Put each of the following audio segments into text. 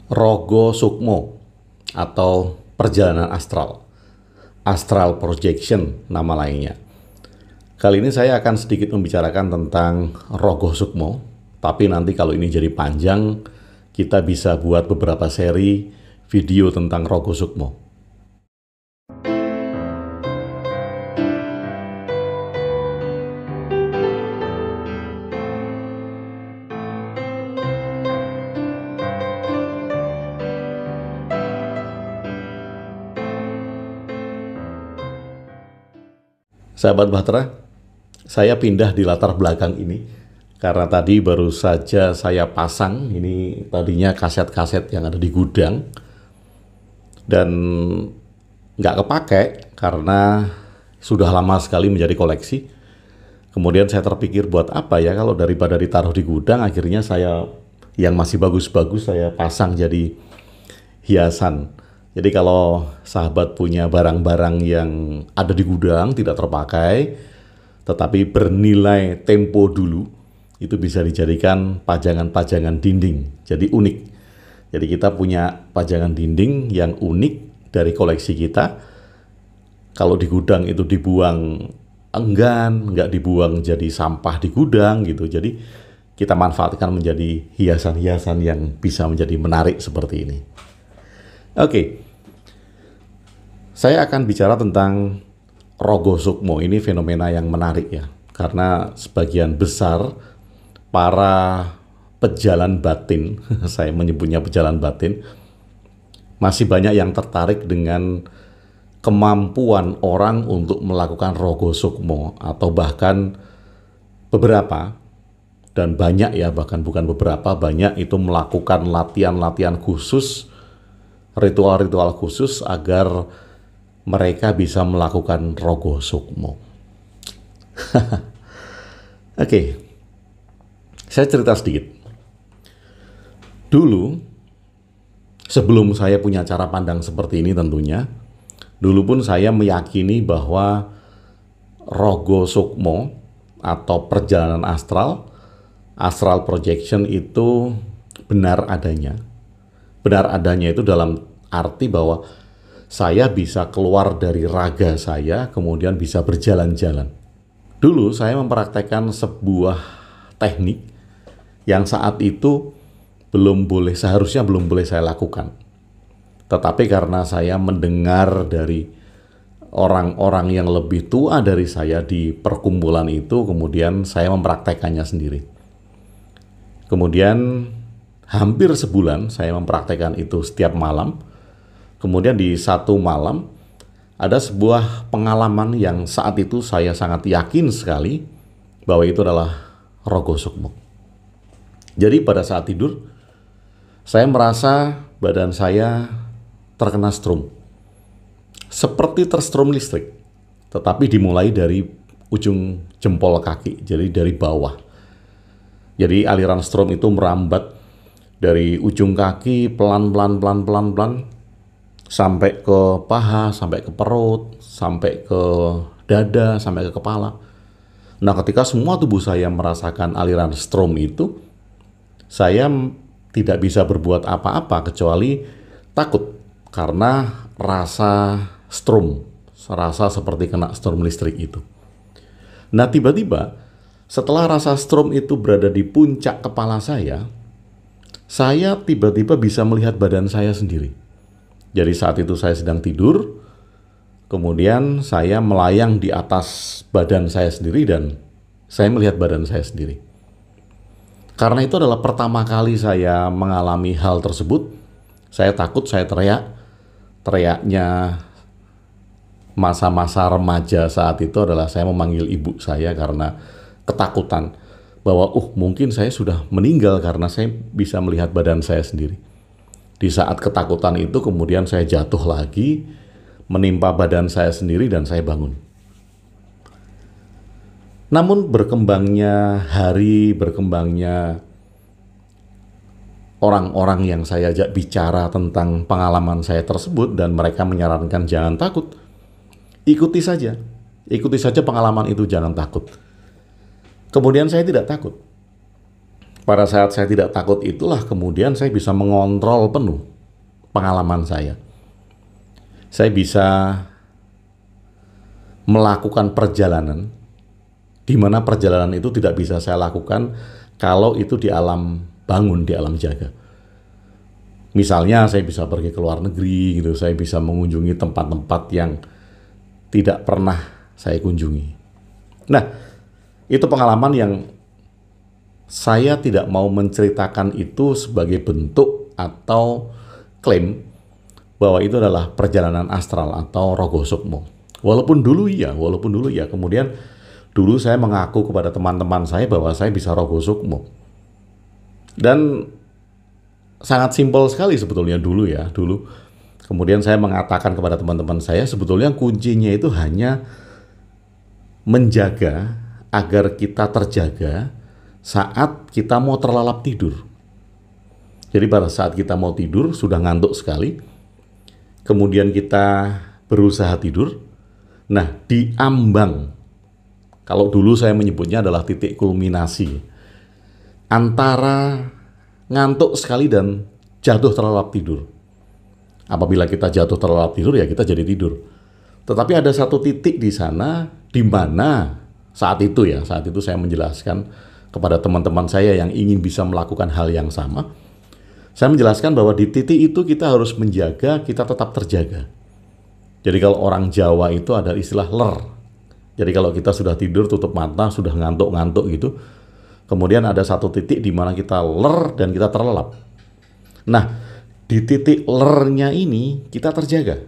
Rogo Sukmo atau perjalanan astral, astral projection nama lainnya. Kali ini saya akan sedikit membicarakan tentang Rogo Sukmo, tapi nanti kalau ini jadi panjang, kita bisa buat beberapa seri video tentang Rogo Sukmo. Sahabat Bahtera, saya pindah di latar belakang ini karena tadi baru saja saya pasang, ini tadinya kaset-kaset yang ada di gudang dan nggak kepake karena sudah lama sekali menjadi koleksi. Kemudian saya terpikir buat apa ya kalau daripada ditaruh di gudang, akhirnya saya yang masih bagus-bagus saya pasang jadi hiasan. Jadi kalau sahabat punya barang-barang yang ada di gudang tidak terpakai, tetapi bernilai tempo dulu, itu bisa dijadikan pajangan-pajangan dinding. Jadi unik. Jadi kita punya pajangan dinding yang unik dari koleksi kita. Kalau di gudang itu dibuang enggan, nggak dibuang jadi sampah di gudang gitu. Jadi kita manfaatkan menjadi hiasan-hiasan yang bisa menjadi menarik seperti ini. Oke. Saya akan bicara tentang Rogo Sukmo. Ini fenomena yang menarik ya, karena sebagian besar para pejalan batin, saya menyebutnya pejalan batin, masih banyak yang tertarik dengan kemampuan orang untuk melakukan Rogo Sukmo, atau bahkan beberapa, dan banyak ya, bahkan bukan beberapa, banyak itu melakukan latihan-latihan khusus, ritual-ritual khusus agar mereka bisa melakukan Rogo Sukmo. Oke, saya cerita sedikit. Dulu, sebelum saya punya cara pandang seperti ini tentunya, dulu pun saya meyakini bahwa Rogo Sukmo atau perjalanan astral, astral projection itu benar adanya. Benar adanya itu dalam arti bahwa saya bisa keluar dari raga saya, kemudian bisa berjalan-jalan. Dulu saya mempraktekkan sebuah teknik yang saat itu seharusnya belum boleh saya lakukan. Tetapi karena saya mendengar dari orang-orang yang lebih tua dari saya di perkumpulan itu, kemudian saya mempraktekannya sendiri. Kemudian hampir sebulan saya mempraktekkan itu setiap malam. Kemudian di satu malam ada sebuah pengalaman yang saat itu saya sangat yakin sekali bahwa itu adalah Rogo Sukmo. Jadi pada saat tidur saya merasa badan saya terkena strum, seperti terstrum listrik, tetapi dimulai dari ujung jempol kaki, jadi dari bawah. Jadi aliran strum itu merambat dari ujung kaki pelan-pelan sampai ke paha, sampai ke perut, sampai ke dada, sampai ke kepala. Nah, ketika semua tubuh saya merasakan aliran strom itu, saya tidak bisa berbuat apa-apa kecuali takut karena rasa strom, rasa seperti kena strom listrik itu. Nah, tiba-tiba setelah rasa strom itu berada di puncak kepala saya tiba-tiba bisa melihat badan saya sendiri. Jadi saat itu saya sedang tidur, kemudian saya melayang di atas badan saya sendiri dan saya melihat badan saya sendiri. Karena itu adalah pertama kali saya mengalami hal tersebut, saya takut, saya teriak. Teriaknya masa-masa remaja saat itu adalah saya memanggil ibu saya karena ketakutan bahwa mungkin saya sudah meninggal karena saya bisa melihat badan saya sendiri. Di saat ketakutan itu kemudian saya jatuh lagi, menimpa badan saya sendiri dan saya bangun. Namun berkembangnya hari, berkembangnya orang-orang yang saya ajak bicara tentang pengalaman saya tersebut dan mereka menyarankan jangan takut. Ikuti saja pengalaman itu, jangan takut. Kemudian saya tidak takut. pada saat saya tidak takut itulah kemudian saya bisa mengontrol penuh pengalaman saya. Saya bisa melakukan perjalanan di mana perjalanan itu tidak bisa saya lakukan kalau itu di alam bangun, di alam jaga. Misalnya saya bisa pergi ke luar negeri gitu, saya bisa mengunjungi tempat-tempat yang tidak pernah saya kunjungi. Nah, itu pengalaman yang saya tidak mau menceritakan itu sebagai bentuk atau klaim bahwa itu adalah perjalanan astral atau rogo sukmo. Walaupun dulu ya, kemudian dulu saya mengaku kepada teman-teman saya bahwa saya bisa rogo sukmo. Dan sangat simpel sekali sebetulnya dulu. Kemudian saya mengatakan kepada teman-teman saya sebetulnya kuncinya itu hanya menjaga agar kita terjaga saat kita mau terlelap tidur. Jadi pada saat kita mau tidur sudah ngantuk sekali, kemudian kita berusaha tidur. Nah, di ambang, kalau dulu saya menyebutnya adalah titik kulminasi antara ngantuk sekali dan jatuh terlelap tidur. Apabila kita jatuh terlelap tidur ya kita jadi tidur. Tetapi ada satu titik di sana di mana saat itu saya menjelaskan kepada teman-teman saya yang ingin bisa melakukan hal yang sama. Saya menjelaskan bahwa di titik itu kita harus menjaga, kita tetap terjaga. Jadi kalau orang Jawa itu ada istilah ler. Jadi kalau kita sudah tidur, tutup mata, sudah ngantuk-ngantuk gitu, kemudian ada satu titik di mana kita ler dan kita terlelap. Nah, di titik lernya ini kita terjaga.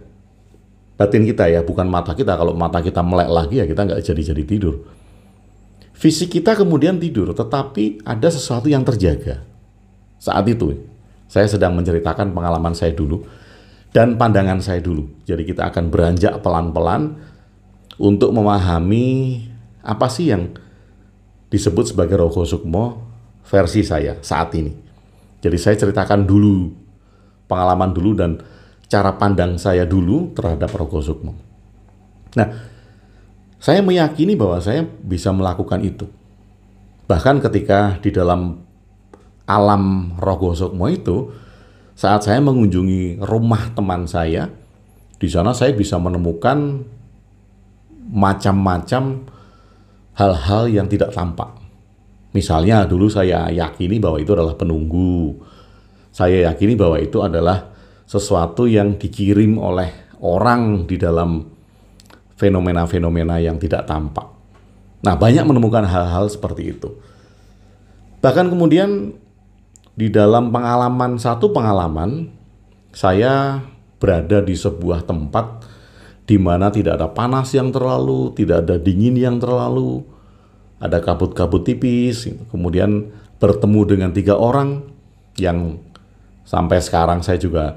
Batin kita ya, bukan mata kita. Kalau mata kita melek lagi ya kita nggak jadi tidur. Fisik kita kemudian tidur, tetapi ada sesuatu yang terjaga. Saat itu, saya sedang menceritakan pengalaman saya dulu dan pandangan saya dulu. Jadi kita akan beranjak pelan-pelan untuk memahami apa sih yang disebut sebagai rogo sukmo versi saya saat ini. Jadi saya ceritakan dulu pengalaman dulu dan cara pandang saya dulu terhadap rogo sukmo. Nah, saya meyakini bahwa saya bisa melakukan itu. Bahkan ketika di dalam alam rogo sukmo itu, saat saya mengunjungi rumah teman saya, di sana saya bisa menemukan macam-macam hal-hal yang tidak tampak. Misalnya dulu saya yakini bahwa itu adalah penunggu. Saya yakini bahwa itu adalah sesuatu yang dikirim oleh orang di dalam fenomena-fenomena yang tidak tampak. Nah, banyak menemukan hal-hal seperti itu. Bahkan kemudian di dalam satu pengalaman, saya berada di sebuah tempat di mana tidak ada panas yang terlalu, tidak ada dingin yang terlalu, ada kabut-kabut tipis. Kemudian bertemu dengan 3 orang yang sampai sekarang saya juga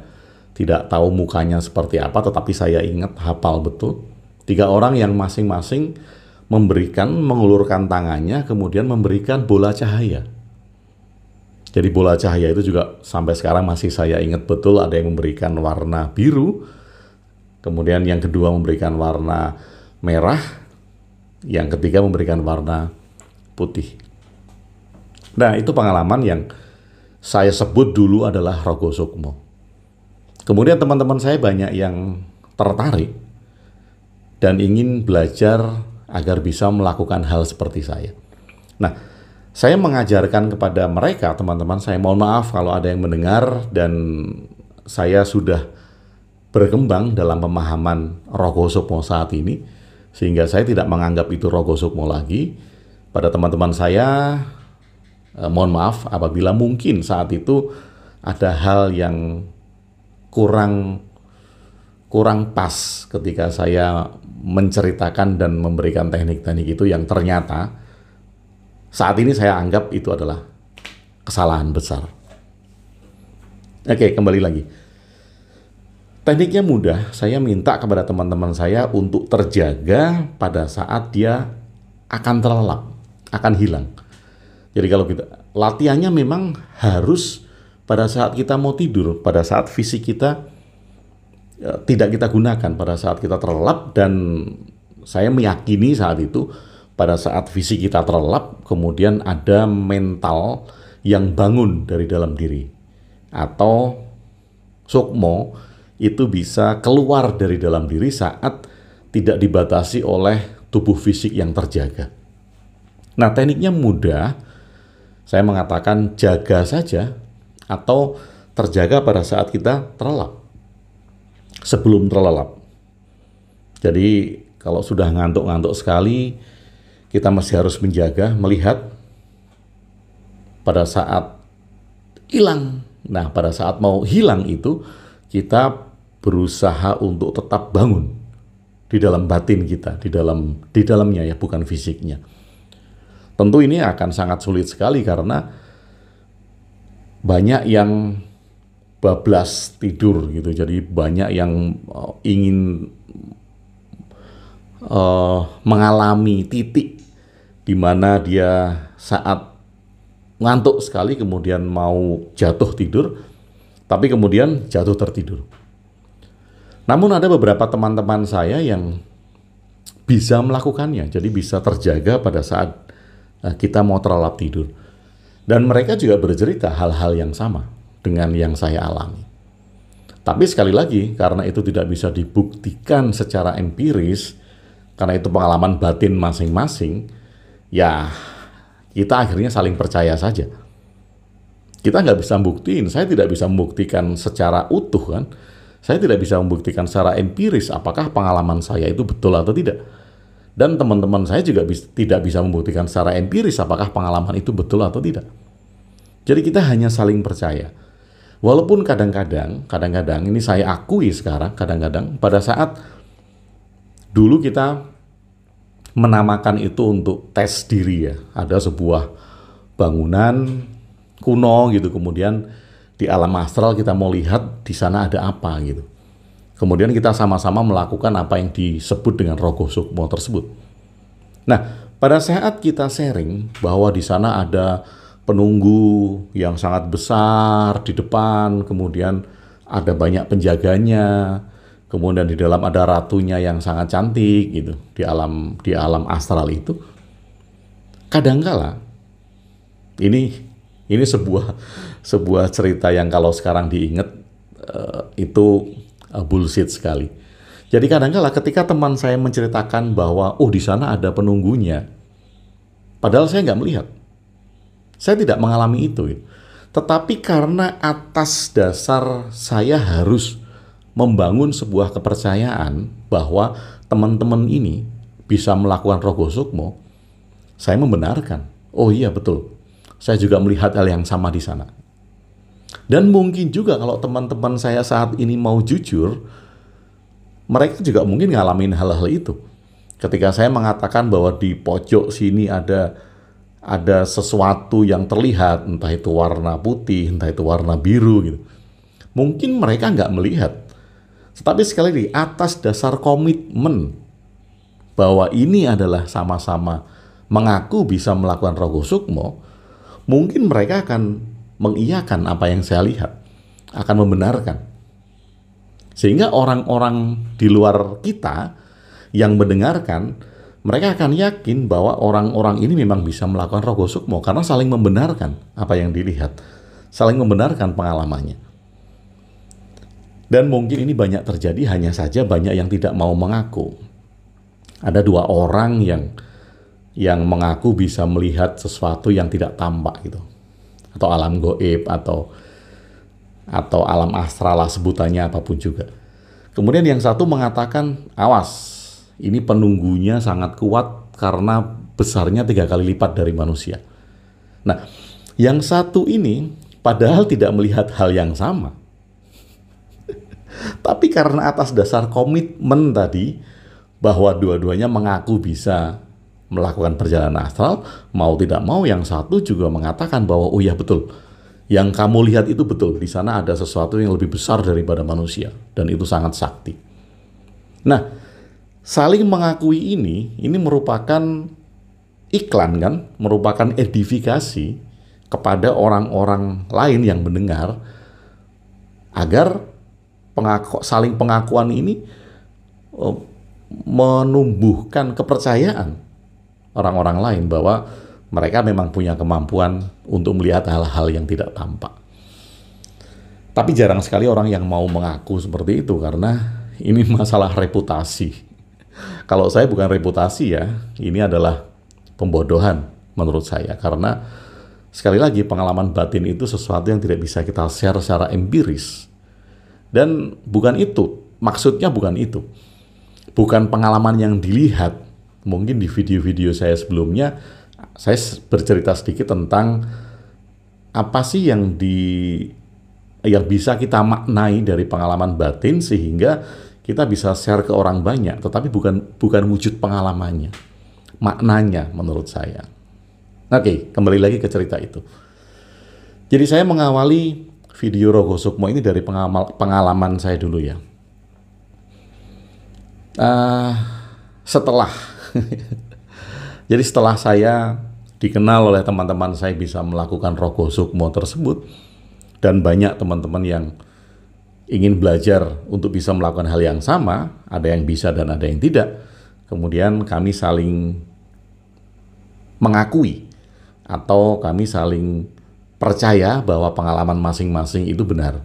tidak tahu mukanya seperti apa, tetapi saya ingat hafal betul. 3 orang yang masing-masing mengulurkan tangannya, kemudian memberikan bola cahaya. Jadi bola cahaya itu juga sampai sekarang masih saya ingat betul, ada yang memberikan warna biru, kemudian yang kedua memberikan warna merah, yang ketiga memberikan warna putih. Nah, itu pengalaman yang saya sebut dulu adalah rogo sukmo. Kemudian teman-teman saya banyak yang tertarik dan ingin belajar agar bisa melakukan hal seperti saya. Nah, saya mengajarkan kepada mereka, teman-teman saya, mohon maaf kalau ada yang mendengar dan saya sudah berkembang dalam pemahaman rogo sukmo saat ini, sehingga saya tidak menganggap itu rogo sukmo lagi. Pada teman-teman saya, mohon maaf apabila mungkin saat itu ada hal yang kurang pas ketika saya menceritakan dan memberikan teknik-teknik itu yang ternyata saat ini saya anggap itu adalah kesalahan besar. Oke, kembali lagi. Tekniknya mudah, saya minta kepada teman-teman saya untuk terjaga pada saat dia akan terlelap, akan hilang. Jadi kalau kita, latihannya memang harus pada saat kita mau tidur, pada saat fisik kita tidak kita gunakan, pada saat kita terlelap, dan saya meyakini saat itu pada saat fisik kita terlelap, kemudian ada mental yang bangun dari dalam diri. Atau sukmo itu bisa keluar dari dalam diri saat tidak dibatasi oleh tubuh fisik yang terjaga. Nah, tekniknya mudah. Saya mengatakan jaga saja atau terjaga pada saat kita terlelap. Sebelum terlelap. Jadi kalau sudah ngantuk-ngantuk sekali, kita masih harus menjaga, melihat pada saat hilang. Nah, pada saat mau hilang itu, kita berusaha untuk tetap bangun di dalam batin kita, di dalamnya ya, bukan fisiknya. Tentu ini akan sangat sulit sekali karena banyak yang bablas tidur gitu. Jadi banyak yang ingin mengalami titik di mana dia saat ngantuk sekali kemudian mau jatuh tidur, tapi kemudian jatuh tertidur. Namun ada beberapa teman-teman saya yang bisa melakukannya, jadi bisa terjaga pada saat kita mau terlelap tidur. Dan mereka juga bercerita hal-hal yang sama dengan yang saya alami. Tapi sekali lagi, karena itu tidak bisa dibuktikan secara empiris, karena itu pengalaman batin masing-masing, ya kita akhirnya saling percaya saja. Kita nggak bisa buktiin, saya tidak bisa membuktikan secara utuh kan. Saya tidak bisa membuktikan secara empiris apakah pengalaman saya itu betul atau tidak. Dan teman-teman saya juga tidak bisa membuktikan secara empiris apakah pengalaman itu betul atau tidak. Jadi kita hanya saling percaya. Walaupun kadang-kadang ini saya akui sekarang, kadang-kadang pada saat dulu kita menamakan itu untuk tes diri ya. Ada sebuah bangunan kuno gitu, kemudian di alam astral kita mau lihat di sana ada apa gitu. Kemudian kita sama-sama melakukan apa yang disebut dengan rogo sukmo tersebut. Nah, pada saat kita sharing bahwa di sana ada penunggu yang sangat besar di depan, kemudian ada banyak penjaganya, kemudian di dalam ada ratunya yang sangat cantik gitu di alam astral itu. Kadangkala ini sebuah cerita yang kalau sekarang diingat itu bullshit sekali. Jadi kadangkala ketika teman saya menceritakan bahwa di sana ada penunggunya, padahal saya nggak melihat, saya tidak mengalami itu. Tetapi karena atas dasar saya harus membangun sebuah kepercayaan bahwa teman-teman ini bisa melakukan rogo sukmo, saya membenarkan. Oh iya betul, saya juga melihat hal yang sama di sana. Dan mungkin juga kalau teman-teman saya saat ini mau jujur, mereka juga mungkin ngalamin hal-hal itu. Ketika saya mengatakan bahwa di pojok sini ada sesuatu yang terlihat, entah itu warna putih, entah itu warna biru gitu. Mungkin mereka nggak melihat. Tetapi sekali lagi, atas dasar komitmen bahwa ini adalah sama-sama mengaku bisa melakukan rogo sukmo, mungkin mereka akan mengiyakan apa yang saya lihat, akan membenarkan. Sehingga orang-orang di luar kita yang mendengarkan, mereka akan yakin bahwa orang-orang ini memang bisa melakukan rogo sukmo karena saling membenarkan apa yang dilihat, saling membenarkan pengalamannya. Dan mungkin ini banyak terjadi, hanya saja banyak yang tidak mau mengaku. Ada 2 orang yang mengaku bisa melihat sesuatu yang tidak tampak gitu, atau alam goib atau alam astral lah sebutannya apapun juga. Kemudian yang satu mengatakan, awas, ini penunggunya sangat kuat karena besarnya 3 kali lipat dari manusia. Nah, yang satu ini padahal tidak melihat hal yang sama. Tapi karena atas dasar komitmen tadi, bahwa dua-duanya mengaku bisa melakukan perjalanan astral, mau tidak mau yang satu juga mengatakan bahwa oh ya betul, yang kamu lihat itu betul, di sana ada sesuatu yang lebih besar daripada manusia, dan itu sangat sakti. Nah, saling mengakui ini merupakan iklan kan, merupakan edifikasi kepada orang-orang lain yang mendengar, agar saling pengakuan ini menumbuhkan kepercayaan orang-orang lain Mereka memang punya kemampuan untuk melihat hal-hal yang tidak tampak. Tapi jarang sekali orang yang mau mengaku seperti itu karena ini masalah reputasi. Kalau saya bukan reputasi ya, ini adalah pembodohan menurut saya. Karena sekali lagi pengalaman batin itu sesuatu yang tidak bisa kita share secara empiris. Dan bukan itu, maksudnya bukan itu. Bukan pengalaman yang dilihat. Mungkin di video-video saya sebelumnya, saya bercerita sedikit tentang apa sih yang bisa kita maknai dari pengalaman batin sehingga kita bisa share ke orang banyak, tetapi bukan wujud pengalamannya, maknanya menurut saya. Oke, kembali lagi ke cerita itu. Jadi saya mengawali video Rogo Sukmo ini dari pengalaman saya dulu ya. Jadi setelah saya dikenal oleh teman-teman saya bisa melakukan Rogo Sukmo tersebut, dan banyak teman-teman yang ingin belajar untuk bisa melakukan hal yang sama, ada yang bisa dan ada yang tidak. Kemudian kami saling mengakui atau kami saling percaya bahwa pengalaman masing-masing itu benar.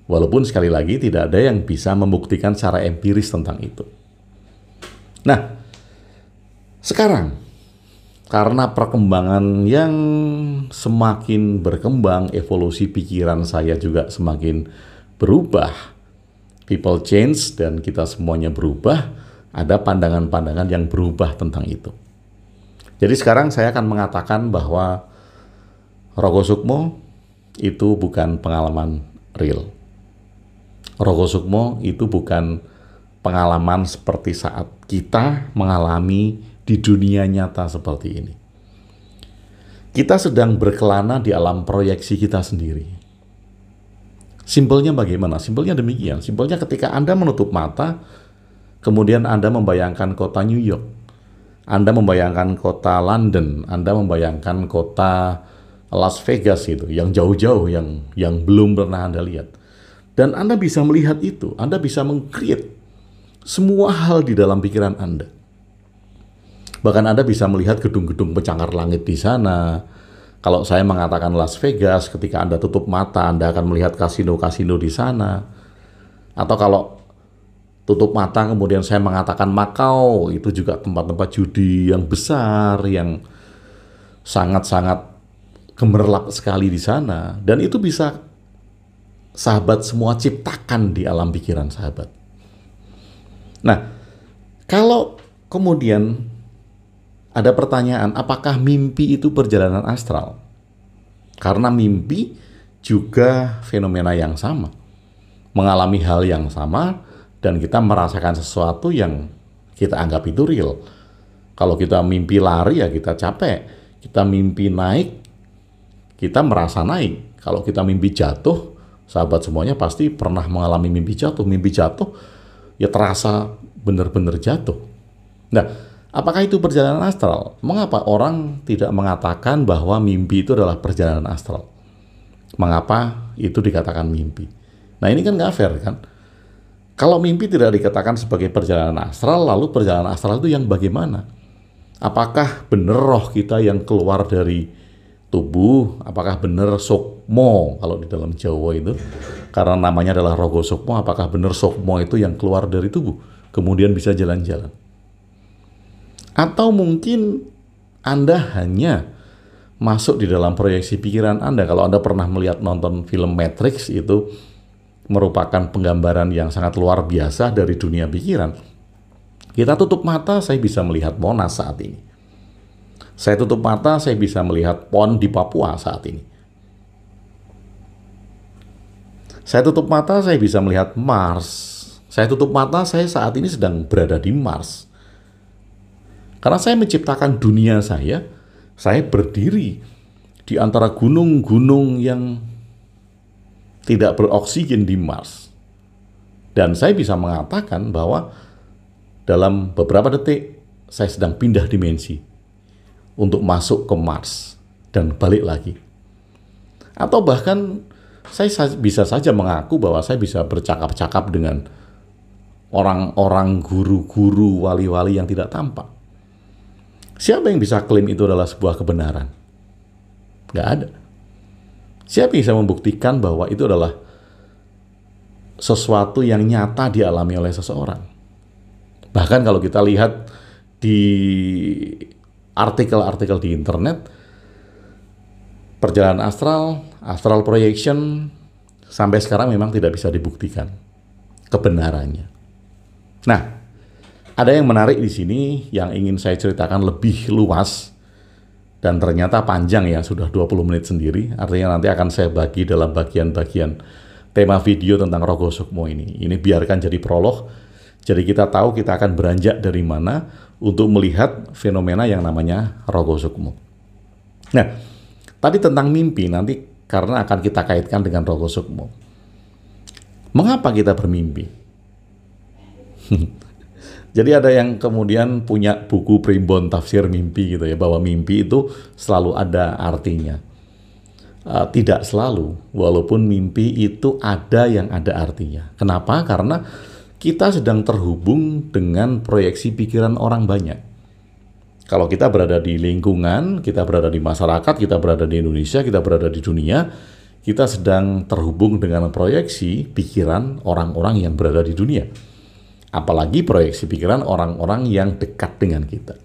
Walaupun sekali lagi tidak ada yang bisa membuktikan secara empiris tentang itu. Nah, sekarang karena perkembangan yang semakin berkembang, evolusi pikiran saya juga semakin berubah. People change dan kita semuanya berubah, ada pandangan-pandangan yang berubah tentang itu. Jadi sekarang saya akan mengatakan bahwa Rogo Sukmo itu bukan pengalaman real. Rogo Sukmo itu bukan pengalaman seperti saat kita mengalami di dunia nyata seperti ini. Kita sedang berkelana di alam proyeksi kita sendiri. Simpelnya bagaimana? Simpelnya demikian. Simpelnya ketika Anda menutup mata, kemudian Anda membayangkan kota New York, Anda membayangkan kota London, Anda membayangkan kota Las Vegas itu, yang jauh-jauh, yang belum pernah Anda lihat. Dan Anda bisa melihat itu, Anda bisa meng-create semua hal di dalam pikiran Anda. Bahkan Anda bisa melihat gedung-gedung pencakar langit di sana. Kalau saya mengatakan Las Vegas, ketika Anda tutup mata, Anda akan melihat kasino-kasino di sana. Atau kalau tutup mata, kemudian saya mengatakan Macau, itu juga tempat-tempat judi yang besar, yang sangat-sangat gemerlap sekali di sana. Dan itu bisa sahabat semua ciptakan di alam pikiran sahabat. Nah, kalau kemudian ada pertanyaan, apakah mimpi itu perjalanan astral? Karena mimpi juga fenomena yang sama. Mengalami hal yang sama, dan kita merasakan sesuatu yang kita anggap itu real. Kalau kita mimpi lari, ya kita capek. Kita mimpi naik, kita merasa naik. Kalau kita mimpi jatuh, sahabat semuanya pasti pernah mengalami mimpi jatuh. Mimpi jatuh, ya terasa benar-benar jatuh. Nah, apakah itu perjalanan astral? Mengapa orang tidak mengatakan bahwa mimpi itu adalah perjalanan astral? Mengapa itu dikatakan mimpi? Nah, ini kan nggak fair kan? Kalau mimpi tidak dikatakan sebagai perjalanan astral, lalu perjalanan astral itu yang bagaimana? Apakah benar roh kita yang keluar dari tubuh? Apakah benar sukmo kalau di dalam Jawa itu? Karena namanya adalah Rogo Sukmo, apakah benar sukmo itu yang keluar dari tubuh? Kemudian bisa jalan-jalan. Atau mungkin Anda hanya masuk di dalam proyeksi pikiran Anda. Kalau Anda pernah melihat nonton film Matrix, itu merupakan penggambaran yang sangat luar biasa dari dunia pikiran. Kita tutup mata, saya bisa melihat Monas saat ini. Saya tutup mata, saya bisa melihat PON di Papua saat ini. Saya tutup mata, saya bisa melihat Mars. Saya tutup mata, saya saat ini sedang berada di Mars. Karena saya menciptakan dunia saya berdiri di antara gunung-gunung yang tidak beroksigen di Mars. Dan saya bisa mengatakan bahwa dalam beberapa detik saya sedang pindah dimensi untuk masuk ke Mars dan balik lagi. Atau bahkan saya bisa saja mengaku bahwa saya bisa bercakap-cakap dengan orang-orang guru-guru, wali-wali yang tidak tampak. Siapa yang bisa klaim itu adalah sebuah kebenaran? Nggak ada. Siapa yang bisa membuktikan bahwa itu adalah sesuatu yang nyata dialami oleh seseorang? Bahkan kalau kita lihat di artikel-artikel di internet, perjalanan astral, astral projection, sampai sekarang memang tidak bisa dibuktikan kebenarannya. Nah, ada yang menarik di sini yang ingin saya ceritakan lebih luas dan ternyata panjang ya, sudah 20 menit sendiri. Artinya nanti akan saya bagi dalam bagian-bagian tema video tentang Rogo Sukmo ini. Ini biarkan jadi prolog. Jadi kita tahu kita akan beranjak dari mana untuk melihat fenomena yang namanya Rogo Sukmo. Nah, tadi tentang mimpi nanti karena akan kita kaitkan dengan Rogo Sukmo. Mengapa kita bermimpi? Jadi ada yang kemudian punya buku primbon tafsir mimpi gitu ya, bahwa mimpi itu selalu ada artinya. Tidak selalu, walaupun mimpi itu ada yang ada artinya. Kenapa? Karena kita sedang terhubung dengan proyeksi pikiran orang banyak. Kalau kita berada di lingkungan, kita berada di masyarakat, kita berada di Indonesia, kita berada di dunia, kita sedang terhubung dengan proyeksi pikiran orang-orang yang berada di dunia. Apalagi proyeksi pikiran orang-orang yang dekat dengan kita.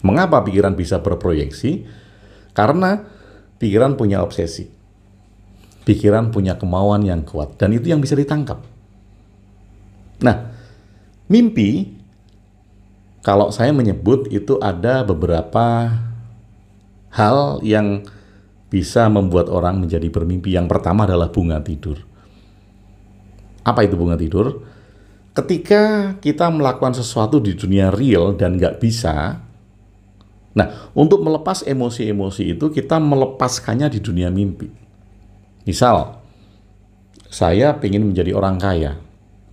Mengapa pikiran bisa berproyeksi? Karena pikiran punya obsesi. Pikiran punya kemauan yang kuat. Dan itu yang bisa ditangkap. Nah, mimpi, kalau saya menyebut itu ada beberapa hal yang bisa membuat orang menjadi bermimpi. Yang pertama adalah bunga tidur. Apa itu bunga tidur? Ketika kita melakukan sesuatu di dunia real dan nggak bisa, nah untuk melepas emosi-emosi itu kita melepaskannya di dunia mimpi. Misal, saya ingin menjadi orang kaya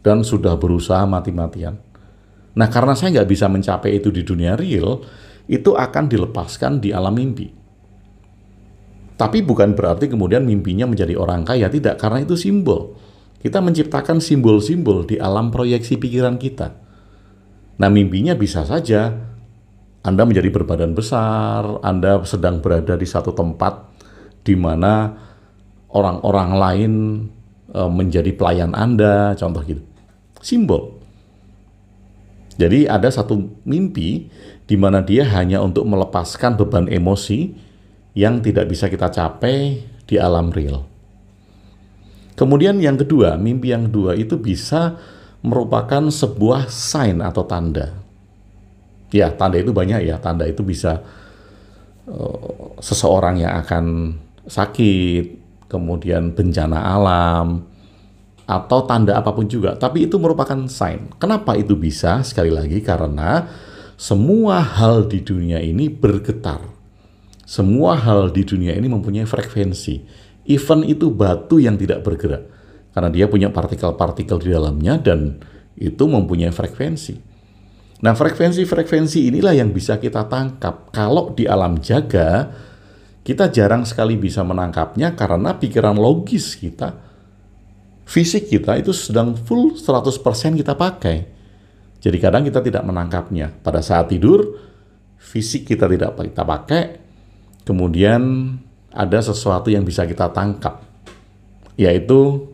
dan sudah berusaha mati-matian. Nah karena saya nggak bisa mencapai itu di dunia real, itu akan dilepaskan di alam mimpi. Tapi bukan berarti kemudian mimpinya menjadi orang kaya, tidak, karena itu simbol. Kita menciptakan simbol-simbol di alam proyeksi pikiran kita. Nah, mimpinya bisa saja Anda menjadi berbadan besar, Anda sedang berada di satu tempat di mana orang-orang lain menjadi pelayan Anda, contoh gitu. Simbol. Jadi ada satu mimpi di mana dia hanya untuk melepaskan beban emosi yang tidak bisa kita capai di alam real. Kemudian yang kedua, mimpi yang kedua itu bisa merupakan sebuah sign atau tanda. Ya, tanda itu banyak ya. Tanda itu bisa seseorang yang akan sakit, kemudian bencana alam, atau tanda apapun juga. Tapi itu merupakan sign. Kenapa itu bisa? Sekali lagi, karena semua hal di dunia ini bergetar. Semua hal di dunia ini mempunyai frekuensi. Even itu batu yang tidak bergerak, karena dia punya partikel-partikel di dalamnya dan itu mempunyai frekuensi. Nah, frekuensi-frekuensi inilah yang bisa kita tangkap. Kalau di alam jaga, kita jarang sekali bisa menangkapnya karena pikiran logis kita, fisik kita itu sedang full 100% kita pakai. Jadi kadang kita tidak menangkapnya. Pada saat tidur, fisik kita tidak kita pakai, kemudian ada sesuatu yang bisa kita tangkap, yaitu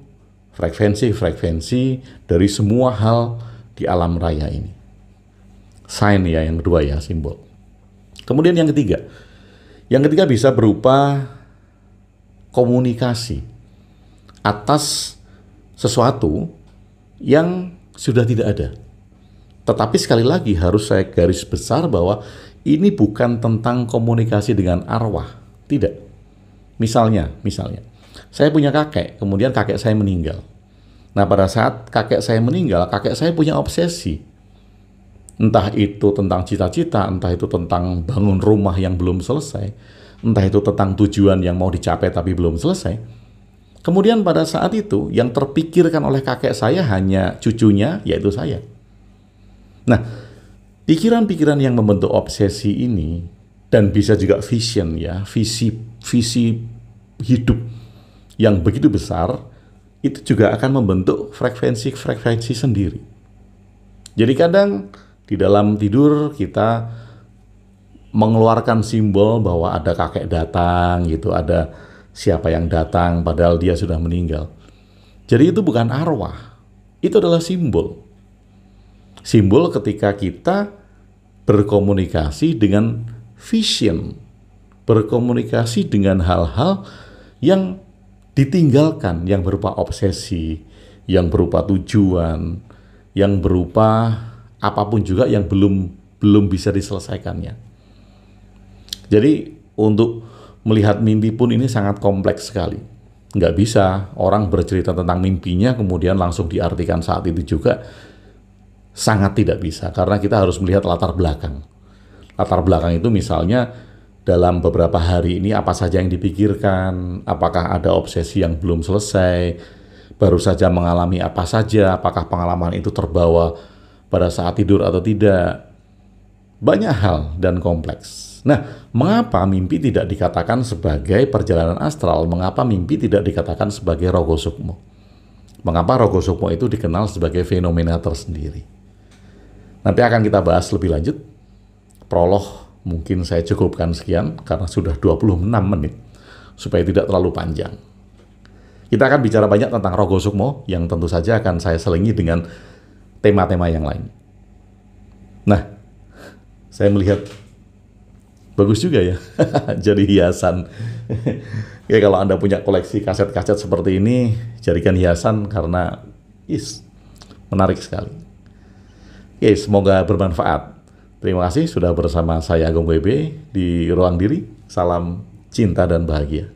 frekuensi-frekuensi dari semua hal di alam raya ini. Sign ya, yang kedua ya, simbol. Kemudian yang ketiga. Yang ketiga bisa berupa komunikasi atas sesuatu yang sudah tidak ada. Tetapi sekali lagi harus saya garis besar bahwa ini bukan tentang komunikasi dengan arwah. Tidak. Misalnya, saya punya kakek, kemudian kakek saya meninggal. Nah, pada saat kakek saya meninggal, kakek saya punya obsesi. Entah itu tentang cita-cita, entah itu tentang bangun rumah yang belum selesai, entah itu tentang tujuan yang mau dicapai tapi belum selesai. Kemudian pada saat itu, yang terpikirkan oleh kakek saya hanya cucunya, yaitu saya. Nah, pikiran-pikiran yang membentuk obsesi ini, dan bisa juga vision ya, visi hidup yang begitu besar, itu juga akan membentuk frekuensi-frekuensi sendiri. Jadi kadang di dalam tidur kita mengeluarkan simbol bahwa ada kakek datang gitu, ada siapa yang datang padahal dia sudah meninggal. Jadi itu bukan arwah, itu adalah simbol. Simbol ketika kita berkomunikasi dengan vision, berkomunikasi dengan hal-hal yang ditinggalkan, yang berupa obsesi, yang berupa tujuan, yang berupa apapun juga yang belum bisa diselesaikannya. Jadi untuk melihat mimpi pun ini sangat kompleks sekali. Nggak bisa orang bercerita tentang mimpinya kemudian langsung diartikan saat itu juga. Sangat tidak bisa, karena kita harus melihat latar belakang. Latar belakang itu misalnya dalam beberapa hari ini apa saja yang dipikirkan, apakah ada obsesi yang belum selesai, baru saja mengalami apa saja, apakah pengalaman itu terbawa pada saat tidur atau tidak. Banyak hal dan kompleks. Nah, mengapa mimpi tidak dikatakan sebagai perjalanan astral? Mengapa mimpi tidak dikatakan sebagai rogo sukmo? Mengapa rogo sukmo itu dikenal sebagai fenomena tersendiri? Nanti akan kita bahas lebih lanjut. Prolog mungkin saya cukupkan sekian karena sudah 26 menit supaya tidak terlalu panjang. Kita akan bicara banyak tentang rogo sukmo yang tentu saja akan saya selingi dengan tema-tema yang lain. Nah, saya melihat bagus juga ya jadi hiasan. Ya, kalau Anda punya koleksi kaset-kaset seperti ini, jadikan hiasan karena menarik sekali. Oke, semoga bermanfaat. Terima kasih sudah bersama saya Agung WB di Ruang Diri. Salam cinta dan bahagia.